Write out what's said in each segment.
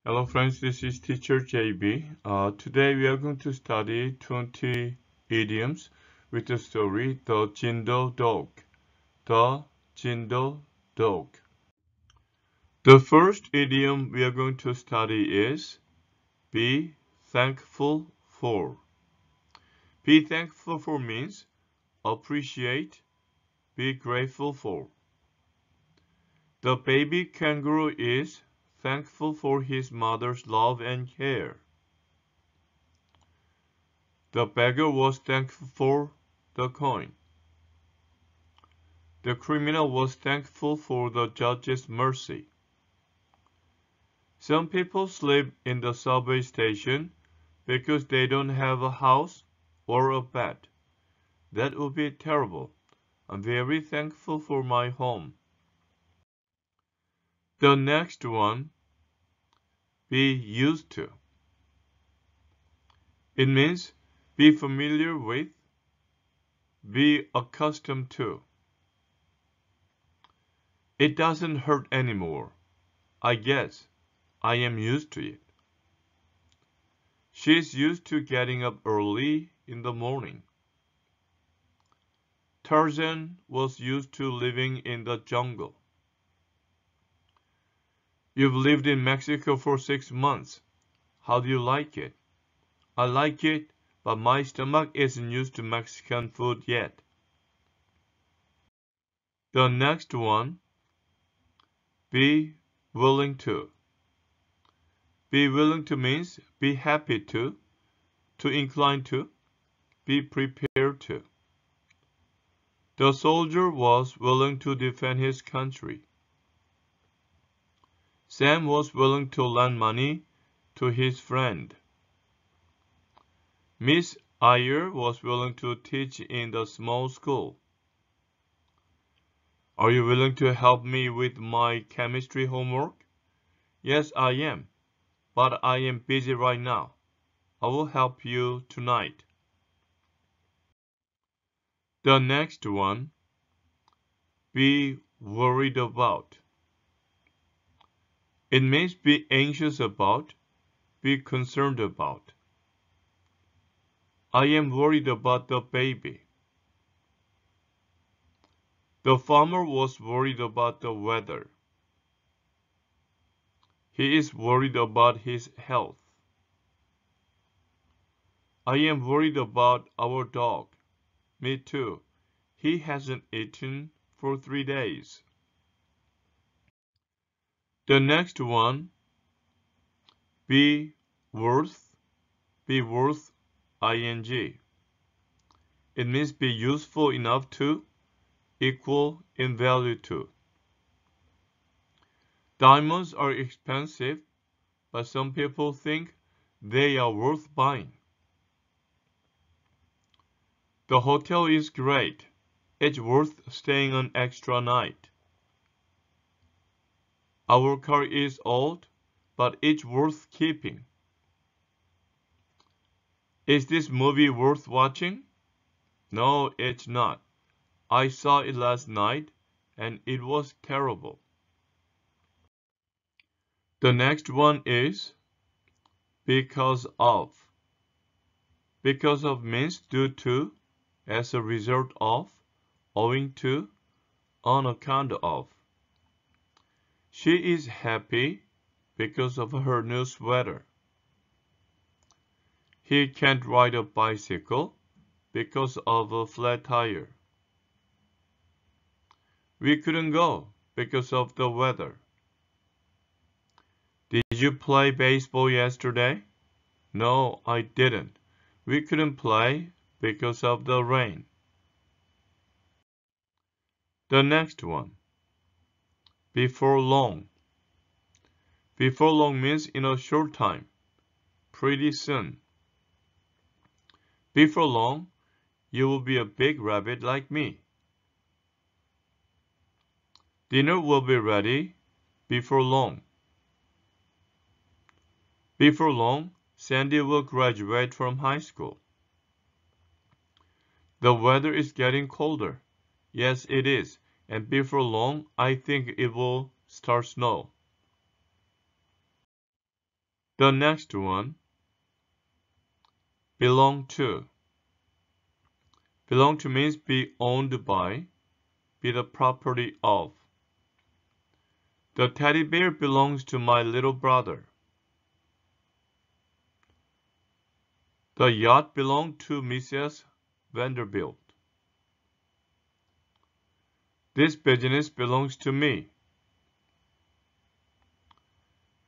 Hello friends, this is teacher JB. Today we are going to study 20 idioms with the story The Jindal Dog. The Jindal Dog. The first idiom we are going to study is be thankful for. Be thankful for means appreciate, be grateful for. The baby kangaroo is thankful for his mother's love and care. The beggar was thankful for the coin. The criminal was thankful for the judge's mercy. Some people sleep in the subway station because they don't have a house or a bed. That would be terrible. I'm very thankful for my home. The next one, be used to. It means be familiar with, be accustomed to. It doesn't hurt anymore. I guess I am used to it. She's used to getting up early in the morning. Tarzan was used to living in the jungle. You've lived in Mexico for 6 months. How do you like it? I like it, but my stomach isn't used to Mexican food yet. The next one, be willing to. Be willing to means be happy to incline to, be prepared to. The soldier was willing to defend his country. Sam was willing to lend money to his friend. Miss Ayer was willing to teach in the small school. Are you willing to help me with my chemistry homework? Yes, I am, but I am busy right now. I will help you tonight. The next one, be worried about. It means be anxious about, be concerned about. I am worried about the baby. The farmer was worried about the weather. He is worried about his health. I am worried about our dog. Me too. He hasn't eaten for 3 days. The next one, be worth, ing. It means be useful enough to, equal in value to. Diamonds are expensive, but some people think they are worth buying. The hotel is great. It's worth staying an extra night. Our car is old, but it's worth keeping. Is this movie worth watching? No, it's not. I saw it last night, and it was terrible. The next one is because of. Because of means due to, as a result of, owing to, on account of. She is happy because of her new sweater. He can't ride a bicycle because of a flat tire. We couldn't go because of the weather. Did you play baseball yesterday? No, I didn't. We couldn't play because of the rain. The next one. Before long. Before long means in a short time. Pretty soon. Before long, you will be a big rabbit like me. Dinner will be ready before long. Before long, Sandy will graduate from high school. The weather is getting colder. Yes, it is. And before long, I think it will start snow. The next one, belong to. Belong to means be owned by, be the property of. The teddy bear belongs to my little brother. The yacht belonged to Mrs. Vanderbilt. This business belongs to me.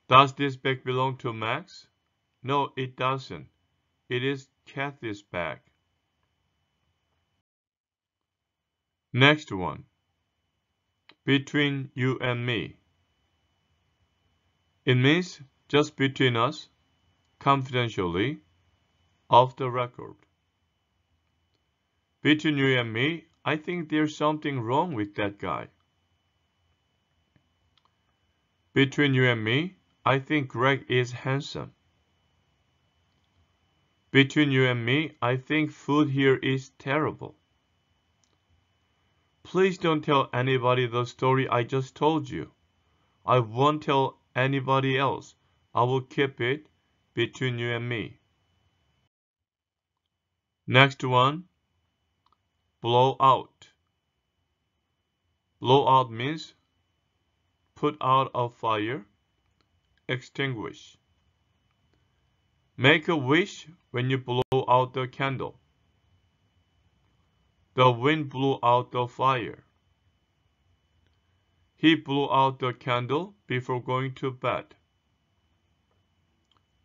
Does this bag belong to Max? No, it doesn't. It is Kathy's bag. Next one. Between you and me. It means just between us, confidentially, off the record. Between you and me, I think there's something wrong with that guy. Between you and me, I think Greg is handsome. Between you and me, I think food here is terrible. Please don't tell anybody the story I just told you. I won't tell anybody else. I will keep it between you and me. Next one, blow out. Blow out means put out a fire, extinguish. Make a wish when you blow out the candle. The wind blew out the fire. He blew out the candle before going to bed.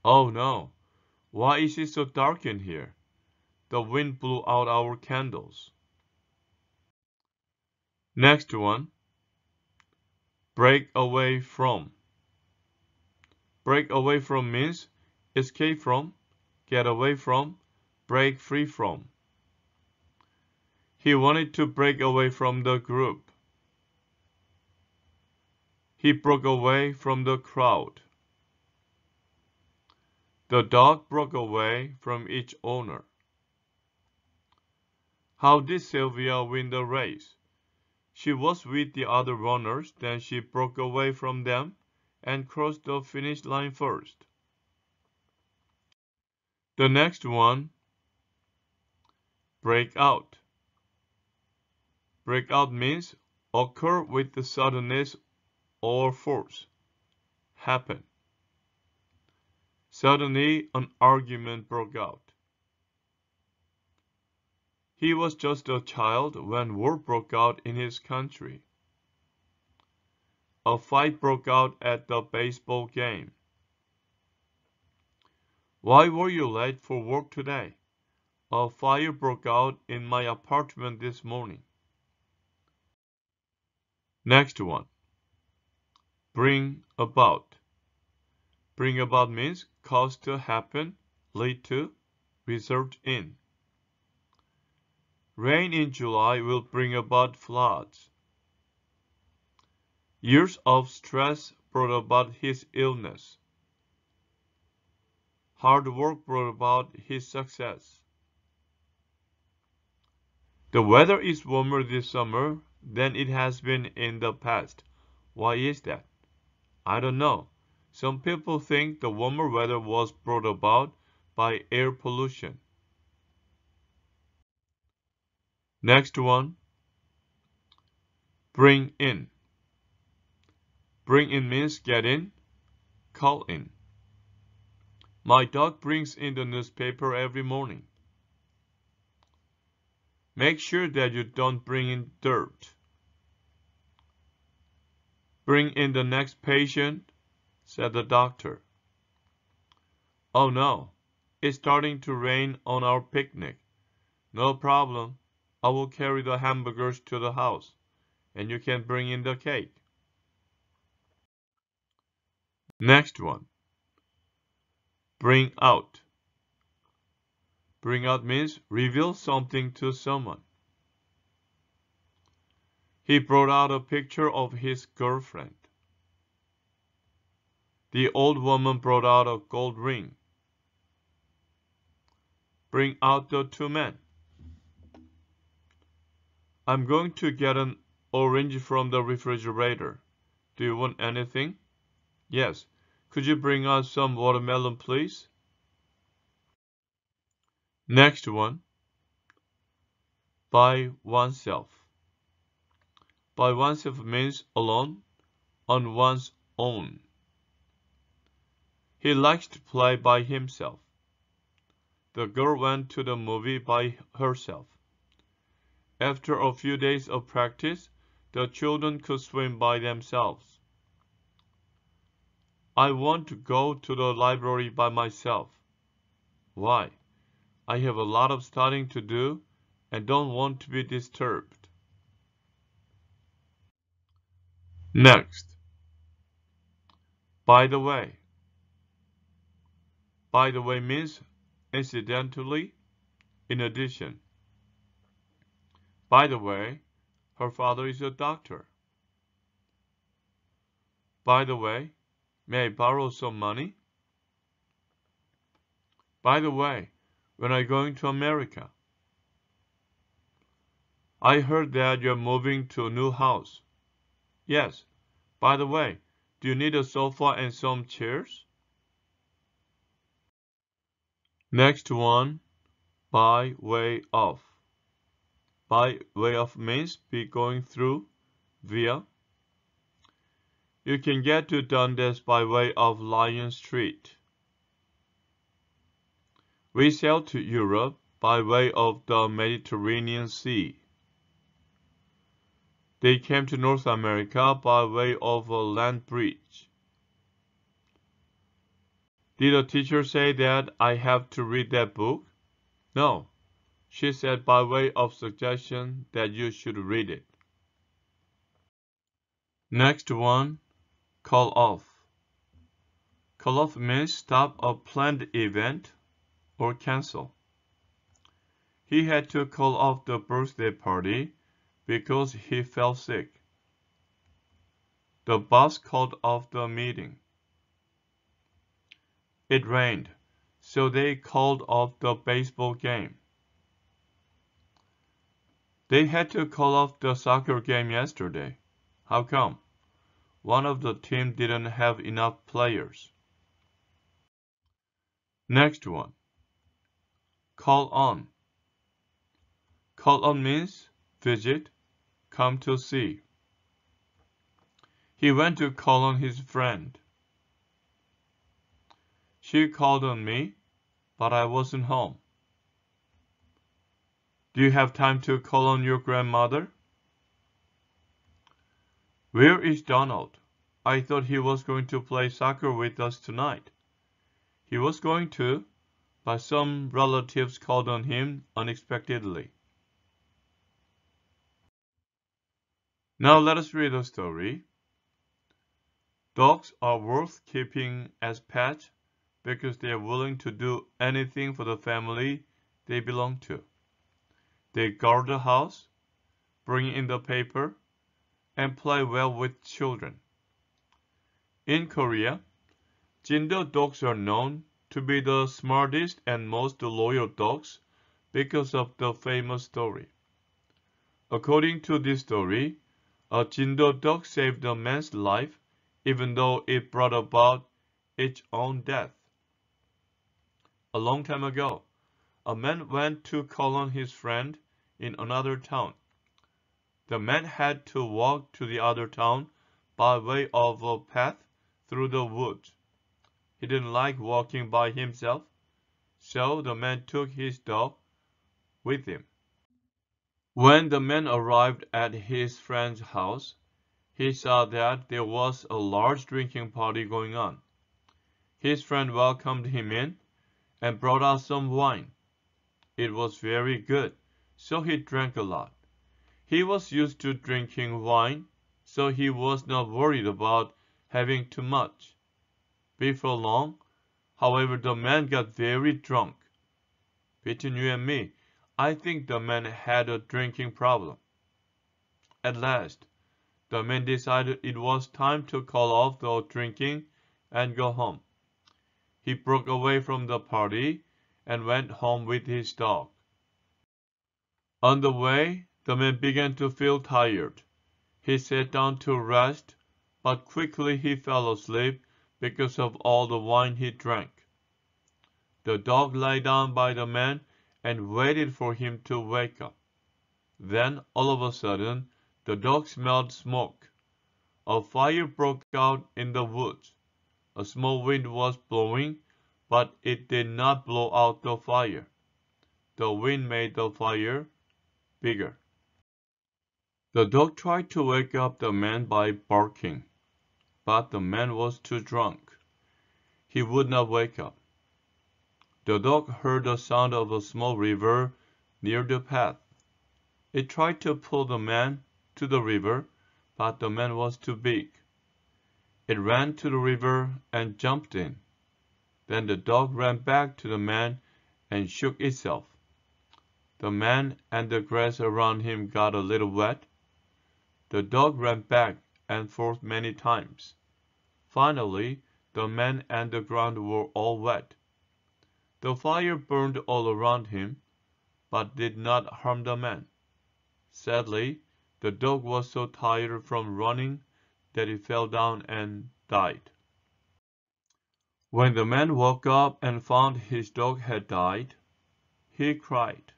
Oh no, why is it so dark in here? The wind blew out our candles. Next one, break away from. Break away from means escape from, get away from, break free from. He wanted to break away from the group. He broke away from the crowd. The dog broke away from its owner. How did Sylvia win the race? She was with the other runners, then she broke away from them and crossed the finish line first. The next one, break out. Break out means occur with the suddenness or force. Happen. Suddenly, an argument broke out. He was just a child when war broke out in his country. A fight broke out at the baseball game. Why were you late for work today? A fire broke out in my apartment this morning. Next one. Bring about. Bring about means cause to happen, lead to, result in. Rain in July will bring about floods. Years of stress brought about his illness. Hard work brought about his success. The weather is warmer this summer than it has been in the past. Why is that? I don't know. Some people think the warmer weather was brought about by air pollution. Next one. Bring in. Bring in means get in, call in. My dog brings in the newspaper every morning. Make sure that you don't bring in dirt. Bring in the next patient, said the doctor. Oh no, it's starting to rain on our picnic. No problem. I will carry the hamburgers to the house, and you can bring in the cake. Next one. Bring out. Bring out means reveal something to someone. He brought out a picture of his girlfriend. The old woman brought out a gold ring. Bring out the two men. I'm going to get an orange from the refrigerator. Do you want anything? Yes. Could you bring us some watermelon, please? Next one. By oneself. By oneself means alone, on one's own. He likes to play by himself. The girl went to the movie by herself. After a few days of practice, the children could swim by themselves. I want to go to the library by myself. Why? I have a lot of studying to do and don't want to be disturbed. Next, by the way. By the way means incidentally, in addition. By the way, her father is a doctor. By the way, may I borrow some money? By the way, when are you going to America? I heard that you're moving to a new house. Yes. By the way, do you need a sofa and some chairs? Next one, by way of. By way of means be going through, via. You can get to Dundas by way of Lion Street. We sailed to Europe by way of the Mediterranean Sea. They came to North America by way of a land bridge. Did the teacher say that I have to read that book? No. She said by way of suggestion that you should read it. Next one, call off. Call off means stop a planned event or cancel. He had to call off the birthday party because he fell sick. The boss called off the meeting. It rained, so they called off the baseball game. They had to call off the soccer game yesterday. How come? One of the team didn't have enough players. Next one. Call on. Call on means visit, come to see. He went to call on his friend. She called on me, but I wasn't home. Do you have time to call on your grandmother? Where is Donald? I thought he was going to play soccer with us tonight. He was going to, but some relatives called on him unexpectedly. Now let us read the story. Dogs are worth keeping as pets because they are willing to do anything for the family they belong to. They guard the house, bring in the paper, and play well with children. In Korea, Jindo dogs are known to be the smartest and most loyal dogs because of the famous story. According to this story, a Jindo dog saved a man's life even though it brought about its own death. A long time ago, a man went to call on his friend in another town. The man had to walk to the other town by way of a path through the woods. He didn't like walking by himself, so the man took his dog with him. When the man arrived at his friend's house, he saw that there was a large drinking party going on. His friend welcomed him in and brought out some wine. It was very good, so he drank a lot. He was used to drinking wine, so he was not worried about having too much. Before long, however, the man got very drunk. Between you and me, I think the man had a drinking problem. At last, the man decided it was time to call off the drinking and go home. He broke away from the party and went home with his dog. On the way, the man began to feel tired. He sat down to rest, but quickly he fell asleep because of all the wine he drank. The dog lay down by the man and waited for him to wake up. Then, all of a sudden, the dog smelled smoke. A fire broke out in the woods. A small wind was blowing, but it did not blow out the fire. The wind made the fire bigger. The dog tried to wake up the man by barking, but the man was too drunk. He would not wake up. The dog heard the sound of a small river near the path. It tried to pull the man to the river, but the man was too big. It ran to the river and jumped in. Then the dog ran back to the man and shook itself. The man and the grass around him got a little wet. The dog ran back and forth many times. Finally, the man and the ground were all wet. The fire burned all around him, but did not harm the man. Sadly, the dog was so tired from running that he fell down and died. When the man woke up and found his dog had died, he cried.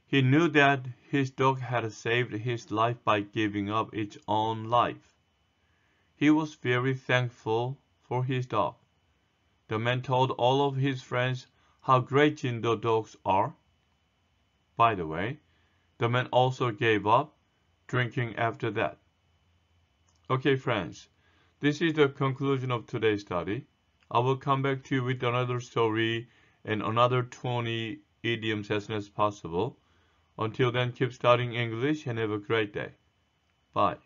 He knew that his dog had saved his life by giving up its own life. He was very thankful for his dog. The man told all of his friends how great Jindo dogs are. By the way, the man also gave up drinking after that. Okay, friends, this is the conclusion of today's study. I will come back to you with another story and another 20 idioms as soon as possible. Until then, keep studying English and have a great day. Bye.